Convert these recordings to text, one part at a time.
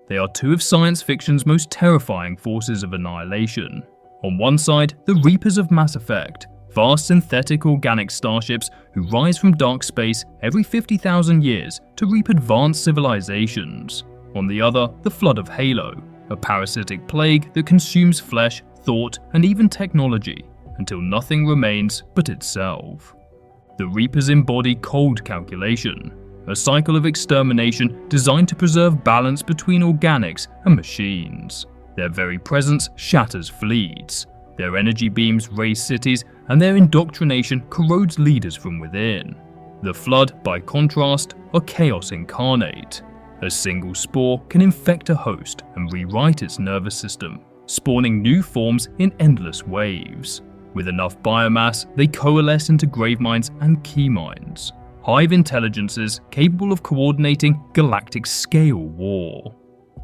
They are two of science fiction's most terrifying forces of annihilation. On one side, the Reapers of Mass Effect, vast synthetic organic starships who rise from dark space every 50,000 years to reap advanced civilizations. On the other, the Flood of Halo, a parasitic plague that consumes flesh, thought, and even technology, until nothing remains but itself. The Reapers embody cold calculation, a cycle of extermination designed to preserve balance between organics and machines. Their very presence shatters fleets, their energy beams raise cities, and their indoctrination corrodes leaders from within. The Flood, by contrast, are chaos incarnate. A single spore can infect a host and rewrite its nervous system, spawning new forms in endless waves. With enough biomass, they coalesce into graveminds and keyminds, hive intelligences capable of coordinating galactic-scale war.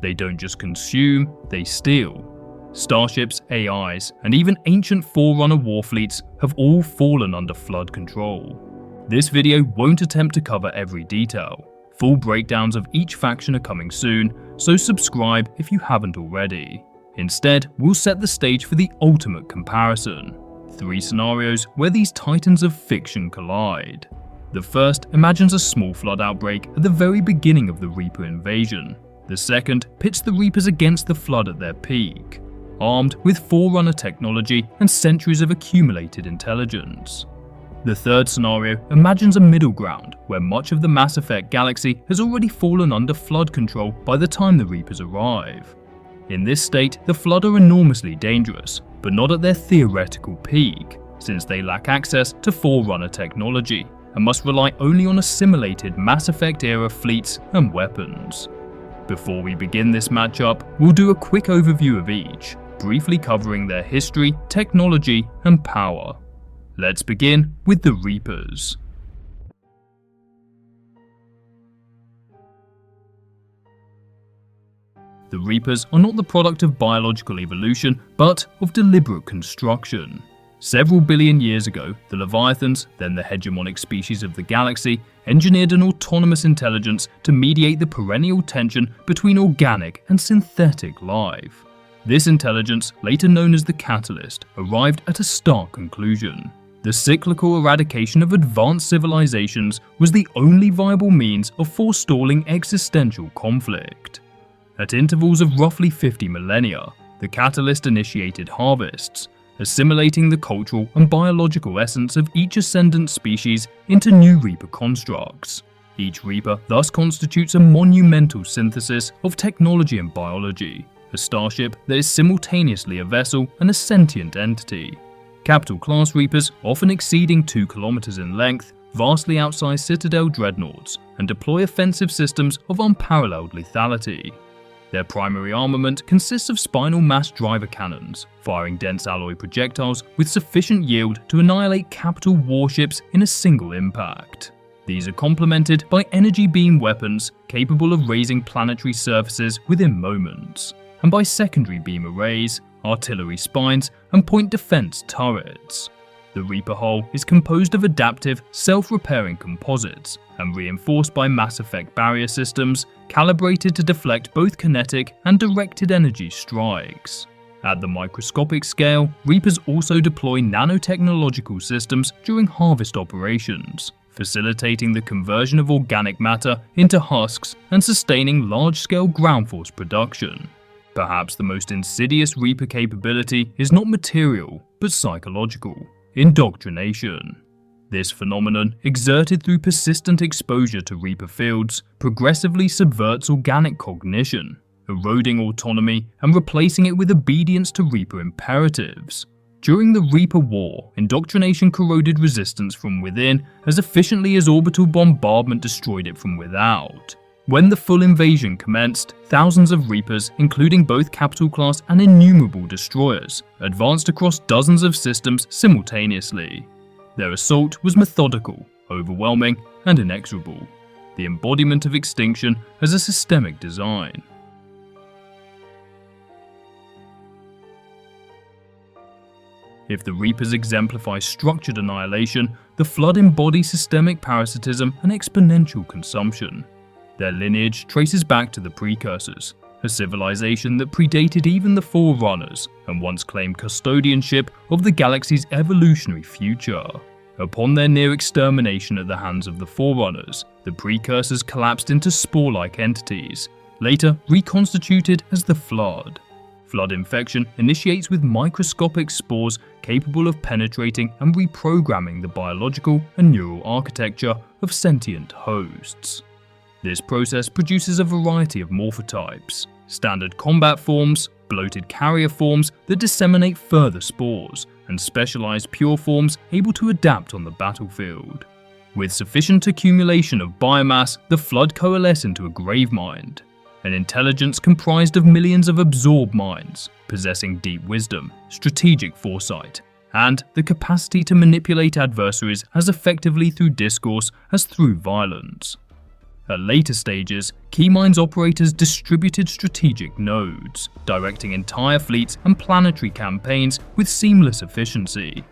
They don't just consume, they steal. Starships, AIs, and even ancient Forerunner war fleets have all fallen under Flood control. This video won't attempt to cover every detail. Full breakdowns of each faction are coming soon, so subscribe if you haven't already. Instead, we'll set the stage for the ultimate comparison. 3 scenarios where these titans of fiction collide. The first imagines a small flood outbreak at the very beginning of the Reaper invasion. The second pits the Reapers against the Flood at their peak, armed with Forerunner technology and centuries of accumulated intelligence. The third scenario imagines a middle ground where much of the Mass Effect galaxy has already fallen under Flood control by the time the Reapers arrive. In this state, the Flood are enormously dangerous, but not at their theoretical peak, since they lack access to Forerunner technology and must rely only on assimilated Mass Effect-era fleets and weapons. Before we begin this matchup, we'll do a quick overview of each, briefly covering their history, technology, and power. Let's begin with the Reapers. The Reapers are not the product of biological evolution, but of deliberate construction. Several billion years ago, the Leviathans, then the hegemonic species of the galaxy, engineered an autonomous intelligence to mediate the perennial tension between organic and synthetic life. This intelligence, later known as the Catalyst, arrived at a stark conclusion. The cyclical eradication of advanced civilizations was the only viable means of forestalling existential conflict. At intervals of roughly 50 millennia, the Catalyst initiated harvests, assimilating the cultural and biological essence of each ascendant species into new Reaper constructs. Each Reaper thus constitutes a monumental synthesis of technology and biology, a starship that is simultaneously a vessel and a sentient entity. Capital-class Reapers, often exceeding 2 kilometers in length, vastly outsize Citadel dreadnoughts, and deploy offensive systems of unparalleled lethality. Their primary armament consists of spinal mass driver cannons, firing dense alloy projectiles with sufficient yield to annihilate capital warships in a single impact. These are complemented by energy beam weapons capable of razing planetary surfaces within moments, and by secondary beam arrays, artillery spines, and point defense turrets. The Reaper hull is composed of adaptive, self-repairing composites and reinforced by Mass Effect barrier systems calibrated to deflect both kinetic and directed energy strikes. At the microscopic scale, Reapers also deploy nanotechnological systems during harvest operations, facilitating the conversion of organic matter into husks and sustaining large-scale ground force production. Perhaps the most insidious Reaper capability is not material, but psychological: indoctrination. This phenomenon, exerted through persistent exposure to Reaper fields, progressively subverts organic cognition, eroding autonomy and replacing it with obedience to Reaper imperatives. During the Reaper War, indoctrination corroded resistance from within as efficiently as orbital bombardment destroyed it from without. When the full invasion commenced, thousands of Reapers, including both capital-class and innumerable destroyers, advanced across dozens of systems simultaneously. Their assault was methodical, overwhelming, and inexorable, the embodiment of extinction as a systemic design. If the Reapers exemplify structured annihilation, the Flood embody systemic parasitism and exponential consumption. Their lineage traces back to the precursors, a civilization that predated even the Forerunners and once claimed custodianship of the galaxy's evolutionary future. Upon their near extermination at the hands of the Forerunners, the precursors collapsed into spore-like entities, later reconstituted as the Flood. Flood infection initiates with microscopic spores capable of penetrating and reprogramming the biological and neural architecture of sentient hosts. This process produces a variety of morphotypes, standard combat forms, bloated carrier forms that disseminate further spores, and specialized pure forms able to adapt on the battlefield. With sufficient accumulation of biomass, the Flood coalesce into a Gravemind, an intelligence comprised of millions of absorb minds, possessing deep wisdom, strategic foresight, and the capacity to manipulate adversaries as effectively through discourse as through violence. At later stages, Keyminds operate as distributed strategic nodes, directing entire fleets and planetary campaigns with seamless efficiency.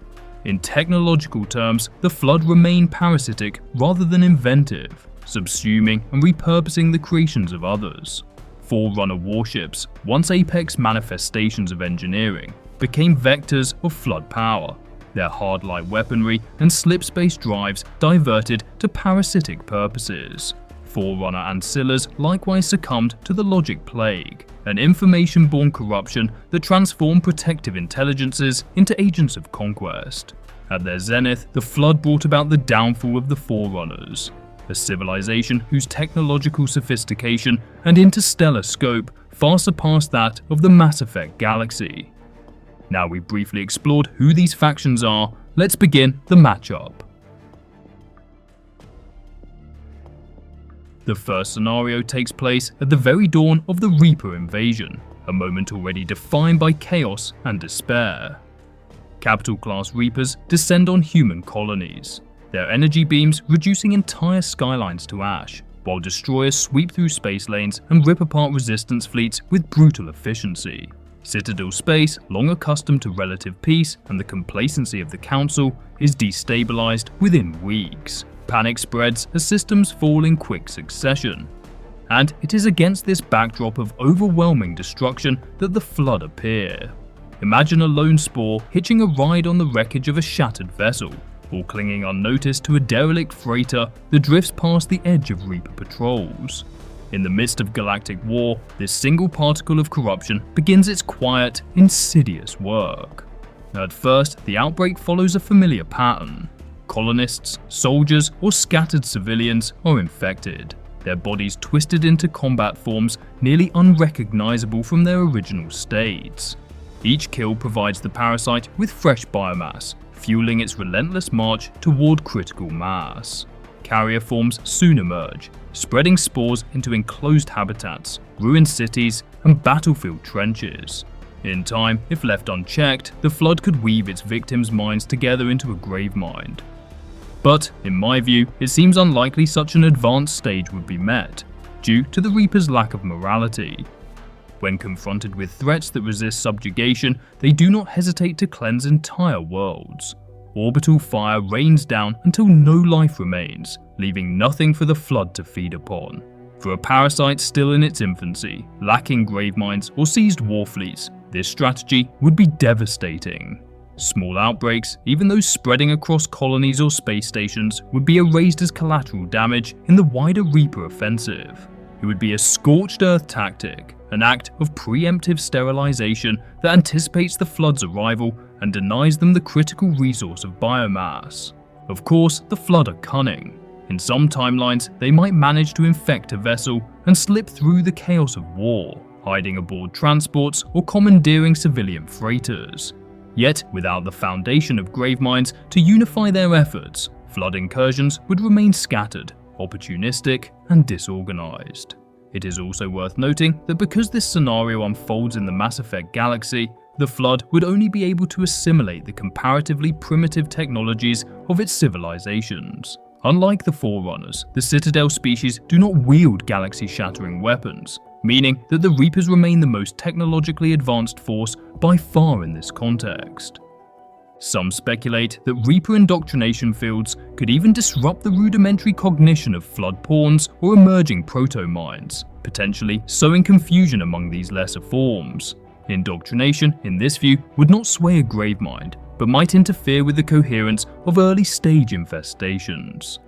In technological terms, the Flood remain parasitic rather than inventive, subsuming and repurposing the creations of others. Forerunner warships, once apex manifestations of engineering, became vectors of Flood power, their hard light weaponry and slip-space drives diverted to parasitic purposes. Forerunner ancillars likewise succumbed to the logic plague, an information-born corruption that transformed protective intelligences into agents of conquest. At their zenith, the Flood brought about the downfall of the Forerunners, a civilization whose technological sophistication and interstellar scope far surpassed that of the Mass Effect galaxy. Now we've briefly explored who these factions are, let's begin the matchup. The first scenario takes place at the very dawn of the Reaper invasion, a moment already defined by chaos and despair. Capital-class Reapers descend on human colonies, their energy beams reducing entire skylines to ash, while destroyers sweep through space lanes and rip apart resistance fleets with brutal efficiency. Citadel space, long accustomed to relative peace and the complacency of the Council, is destabilized within weeks. Panic spreads as systems fall in quick succession. And it is against this backdrop of overwhelming destruction that the Flood appear. Imagine a lone spore hitching a ride on the wreckage of a shattered vessel, or clinging unnoticed to a derelict freighter that drifts past the edge of Reaper patrols. In the midst of galactic war, this single particle of corruption begins its quiet, insidious work. At first, the outbreak follows a familiar pattern. Colonists, soldiers, or scattered civilians are infected, their bodies twisted into combat forms nearly unrecognizable from their original states. Each kill provides the parasite with fresh biomass, fueling its relentless march toward critical mass. Carrier forms soon emerge, spreading spores into enclosed habitats, ruined cities, and battlefield trenches. In time, if left unchecked, the Flood could weave its victims' minds together into a Gravemind. But, in my view, it seems unlikely such an advanced stage would be met, due to the Reaper's lack of morality. When confronted with threats that resist subjugation, they do not hesitate to cleanse entire worlds. Orbital fire rains down until no life remains, leaving nothing for the Flood to feed upon. For a parasite still in its infancy, lacking Graveminds or seized war fleets, this strategy would be devastating. Small outbreaks, even those spreading across colonies or space stations, would be erased as collateral damage in the wider Reaper offensive. It would be a scorched earth tactic, an act of preemptive sterilization that anticipates the Flood's arrival and denies them the critical resource of biomass. Of course, the Flood are cunning. In some timelines, they might manage to infect a vessel and slip through the chaos of war, hiding aboard transports or commandeering civilian freighters. Yet, without the foundation of Graveminds to unify their efforts, Flood incursions would remain scattered, opportunistic, and disorganized. It is also worth noting that because this scenario unfolds in the Mass Effect galaxy, the Flood would only be able to assimilate the comparatively primitive technologies of its civilizations. Unlike the Forerunners, the Citadel species do not wield galaxy-shattering weapons, meaning that the Reapers remain the most technologically advanced force by far in this context. Some speculate that Reaper indoctrination fields could even disrupt the rudimentary cognition of flood pawns or emerging proto-minds, potentially sowing confusion among these lesser forms. Indoctrination, in this view, would not sway a Gravemind, but might interfere with the coherence of early-stage infestations.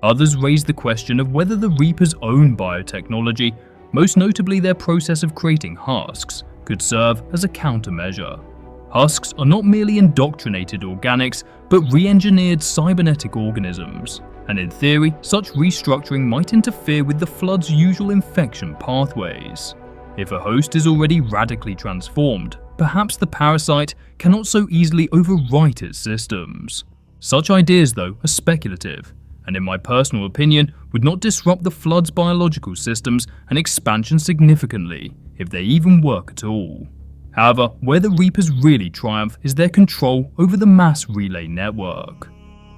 Others raise the question of whether the Reaper's own biotechnology, most notably their process of creating husks, could serve as a countermeasure. Husks are not merely indoctrinated organics, but re-engineered cybernetic organisms, and in theory, such restructuring might interfere with the flood's usual infection pathways. If a host is already radically transformed, perhaps the parasite cannot so easily overwrite its systems. Such ideas, though, are speculative, and in my personal opinion, would not disrupt the flood's biological systems and expansion significantly, if they even work at all. However, where the Reapers really triumph is their control over the mass relay network.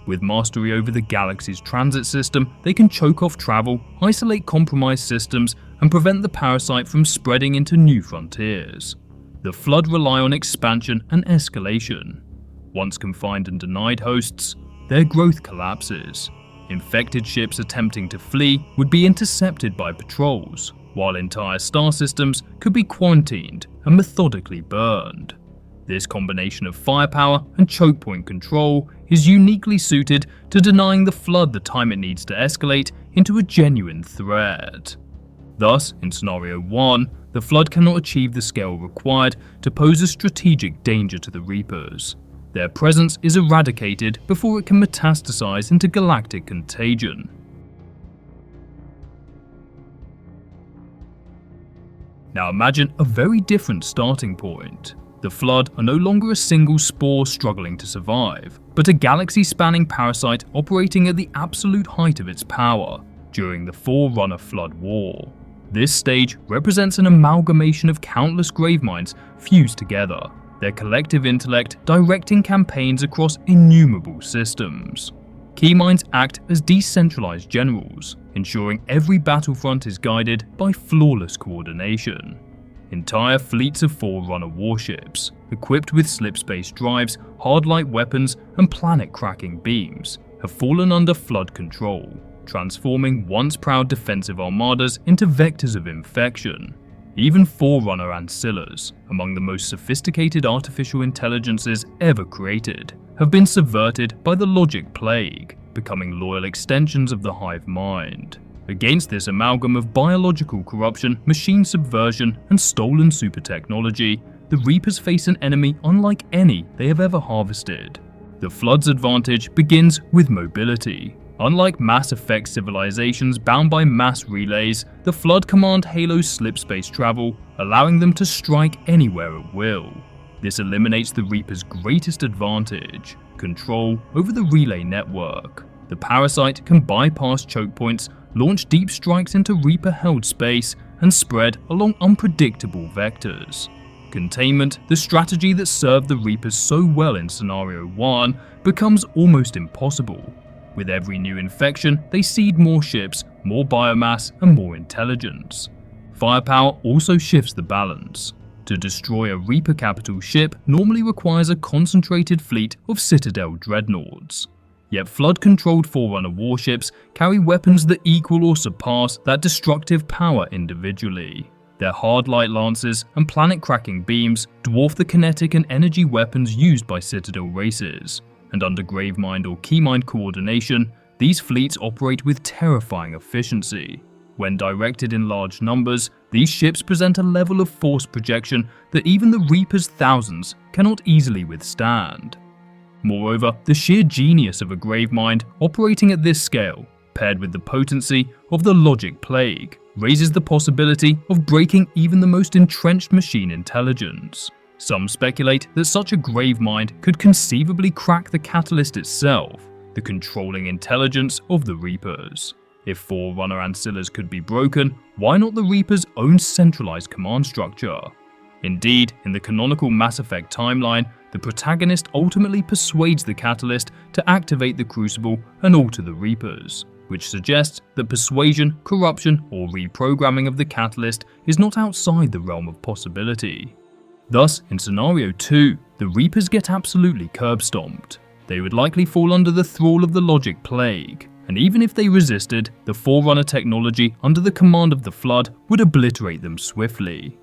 With mastery over the galaxy's transit system, they can choke off travel, isolate compromised systems, and prevent the parasite from spreading into new frontiers. The Flood rely on expansion and escalation. Once confined and denied hosts, their growth collapses. Infected ships attempting to flee would be intercepted by patrols, while entire star systems could be quarantined and methodically burned. This combination of firepower and choke point control is uniquely suited to denying the Flood the time it needs to escalate into a genuine threat. Thus, in Scenario 1, the Flood cannot achieve the scale required to pose a strategic danger to the Reapers. Their presence is eradicated before it can metastasize into galactic contagion. Now imagine a very different starting point. The Flood are no longer a single spore struggling to survive, but a galaxy-spanning parasite operating at the absolute height of its power during the Forerunner Flood War. This stage represents an amalgamation of countless Graveminds fused together, their collective intellect directing campaigns across innumerable systems. Keyminds act as decentralized generals, ensuring every battlefront is guided by flawless coordination. Entire fleets of Forerunner warships, equipped with slipspace drives, hard-light weapons, and planet-cracking beams, have fallen under Flood control, transforming once proud defensive armadas into vectors of infection. Even Forerunner ancillas, among the most sophisticated artificial intelligences ever created, have been subverted by the logic plague, becoming loyal extensions of the hive mind. Against this amalgam of biological corruption, machine subversion, and stolen super technology, the Reapers face an enemy unlike any they have ever harvested. The Flood's advantage begins with mobility. Unlike Mass Effect civilizations bound by mass relays, the Flood command Halo's slipspace travel, allowing them to strike anywhere at will. This eliminates the Reaper's greatest advantage: control over the relay network. The parasite can bypass choke points, launch deep strikes into Reaper-held space, and spread along unpredictable vectors. Containment, the strategy that served the Reapers so well in Scenario 1, becomes almost impossible. With every new infection, they seed more ships, more biomass, and more intelligence. Firepower also shifts the balance. To destroy a Reaper capital ship normally requires a concentrated fleet of Citadel dreadnoughts. Yet Flood-controlled Forerunner warships carry weapons that equal or surpass that destructive power individually. Their hard light lances and planet-cracking beams dwarf the kinetic and energy weapons used by Citadel races, and under Gravemind or Keymind coordination, these fleets operate with terrifying efficiency. When directed in large numbers, these ships present a level of force projection that even the Reaper's thousands cannot easily withstand. Moreover, the sheer genius of a Gravemind operating at this scale, paired with the potency of the logic plague, raises the possibility of breaking even the most entrenched machine intelligence. Some speculate that such a Gravemind could conceivably crack the catalyst itself, the controlling intelligence of the Reapers. If Forerunner ancillas could be broken, why not the Reapers' own centralized command structure? Indeed, in the canonical Mass Effect timeline, the protagonist ultimately persuades the Catalyst to activate the Crucible and alter the Reapers, which suggests that persuasion, corruption, or reprogramming of the Catalyst is not outside the realm of possibility. Thus, in Scenario 2, the Reapers get absolutely curb-stomped. they would likely fall under the thrall of the logic plague, and even if they resisted, the Forerunner technology under the command of the Flood would obliterate them swiftly.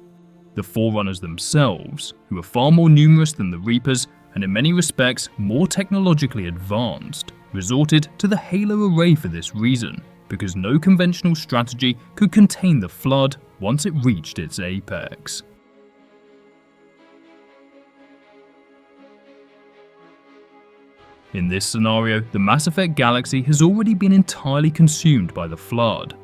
The Forerunners themselves, who are far more numerous than the Reapers and in many respects more technologically advanced, resorted to the Halo array for this reason, because no conventional strategy could contain the Flood once it reached its apex. In this scenario, the Mass Effect galaxy has already been entirely consumed by the Flood.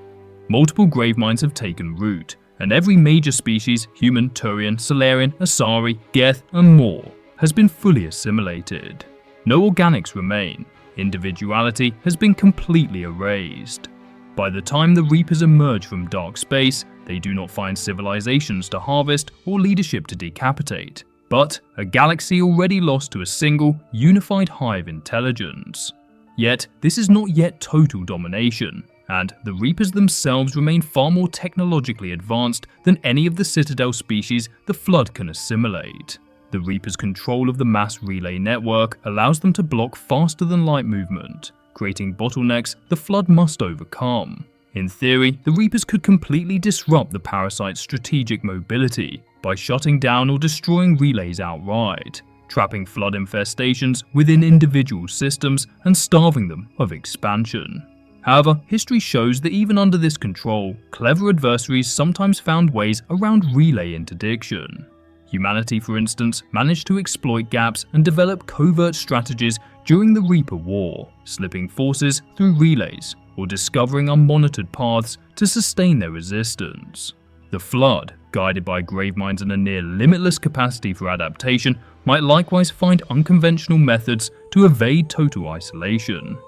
Multiple Graveminds have taken root, and every major species, human, Turian, Solarian, Asari, Geth, and more, has been fully assimilated. No organics remain. Individuality has been completely erased. By the time the Reapers emerge from dark space, they do not find civilizations to harvest or leadership to decapitate, but a galaxy already lost to a single, unified hive intelligence. Yet, this is not yet total domination, and the Reapers themselves remain far more technologically advanced than any of the Citadel species the Flood can assimilate. The Reapers' control of the mass relay network allows them to block faster than light movement, creating bottlenecks the Flood must overcome. In theory, the Reapers could completely disrupt the parasite's strategic mobility by shutting down or destroying relays outright, trapping Flood infestations within individual systems and starving them of expansion. However, history shows that even under this control, clever adversaries sometimes found ways around relay interdiction. Humanity, for instance, managed to exploit gaps and develop covert strategies during the Reaper War, slipping forces through relays or discovering unmonitored paths to sustain their resistance. The Flood, guided by Graveminds and a near limitless capacity for adaptation, might likewise find unconventional methods to evade total isolation.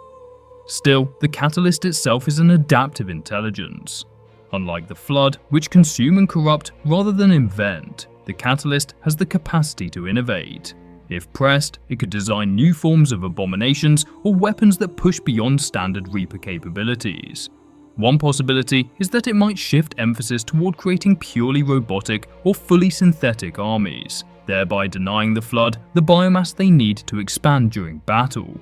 Still, the Catalyst itself is an adaptive intelligence. Unlike the Flood, which consume and corrupt rather than invent, the Catalyst has the capacity to innovate. If pressed, it could design new forms of abominations or weapons that push beyond standard Reaper capabilities. One possibility is that it might shift emphasis toward creating purely robotic or fully synthetic armies, thereby denying the Flood the biomass they need to expand during battle.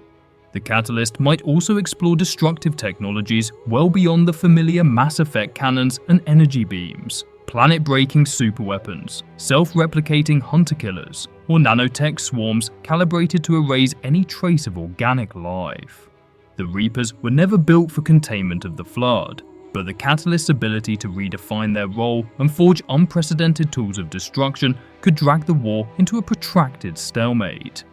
The Catalyst might also explore destructive technologies well beyond the familiar Mass Effect cannons and energy beams, planet-breaking superweapons, self-replicating hunter-killers, or nanotech swarms calibrated to erase any trace of organic life. The Reapers were never built for containment of the Flood, but the Catalyst's ability to redefine their role and forge unprecedented tools of destruction could drag the war into a protracted stalemate.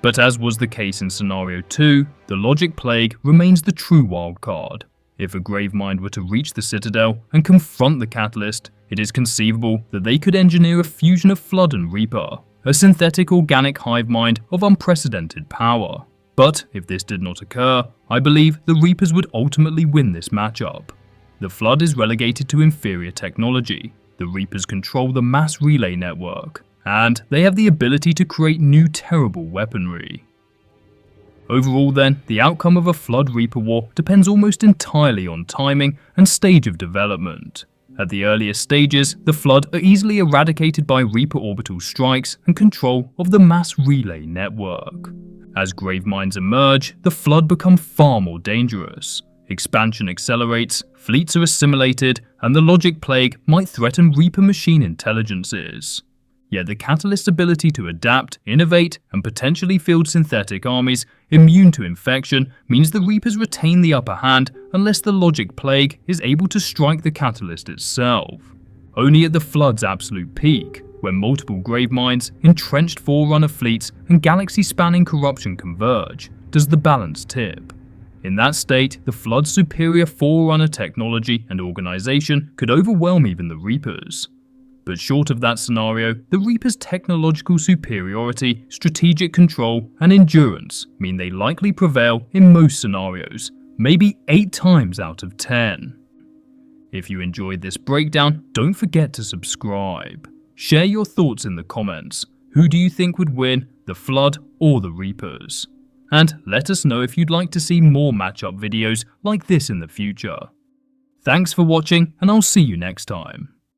But as was the case in Scenario 2, the Logic Plague remains the true wildcard. If a Gravemind were to reach the Citadel and confront the Catalyst, it is conceivable that they could engineer a fusion of Flood and Reaper, a synthetic organic hive mind of unprecedented power. But if this did not occur, I believe the Reapers would ultimately win this matchup. The Flood is relegated to inferior technology, the Reapers control the mass relay network, and they have the ability to create new terrible weaponry. Overall then, the outcome of a Flood-Reaper war depends almost entirely on timing and stage of development. At the earliest stages, the Flood are easily eradicated by Reaper orbital strikes and control of the mass relay network. As Graveminds emerge, the Flood become far more dangerous. Expansion accelerates, fleets are assimilated, and the Logic Plague might threaten Reaper machine intelligences. Yet the Catalyst's ability to adapt, innovate, and potentially field synthetic armies immune to infection means the Reapers retain the upper hand unless the Logic Plague is able to strike the Catalyst itself. Only at the Flood's absolute peak, when multiple Graveminds, entrenched Forerunner fleets, and galaxy-spanning corruption converge, does the balance tip. In that state, the Flood's superior Forerunner technology and organization could overwhelm even the Reapers. But short of that scenario, the Reapers' technological superiority, strategic control, and endurance mean they likely prevail in most scenarios, maybe 8 times out of 10. If you enjoyed this breakdown, don't forget to subscribe. Share your thoughts in the comments. Who do you think would win, the Flood or the Reapers? And let us know if you'd like to see more matchup videos like this in the future. Thanks for watching, and I'll see you next time.